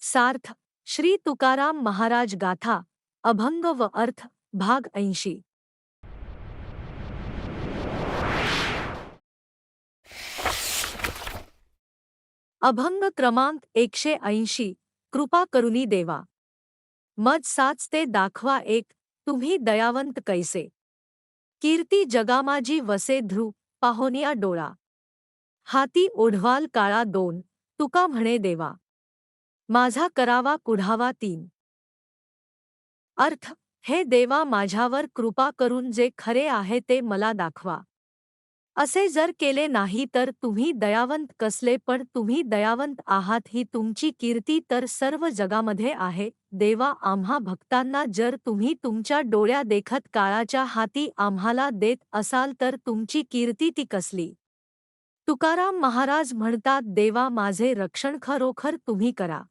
सार्थ श्री तुकाराम महाराज गाथा अभंग व अर्थ भाग 80। अभंग क्रमांक 180। कृपा करुनी देवा मज साचते दाखवा एक, तुम्ही दयावंत कैसे। कीर्ती जगामाजी वसे ध्रु, पाहोनिया डोळा। हाती ओढवाल काळा दोन, तुका म्हणे देवा। माझा करावा कुढावा तीन। अर्थ हे देवा माझ्यावर कृपा करून जे खरे आहे ते मला दाखवा। असे जर केले नाही तर तुम्ही दयावंत कसले, पण तुम्ही दयावंत आहात ही तुमची कीर्ती तर सर्व जगामध्ये आहे। देवा आम्हा भक्तांना जर तुम्ही तुमच्या डोळ्या देखत काळाच्या हाती आम्हाला देत असाल तर तुमची कीर्ती ती कसली। तुकाराम महाराज म्हणतात, देवा माझे रक्षण खरोखर तुम्ही करा।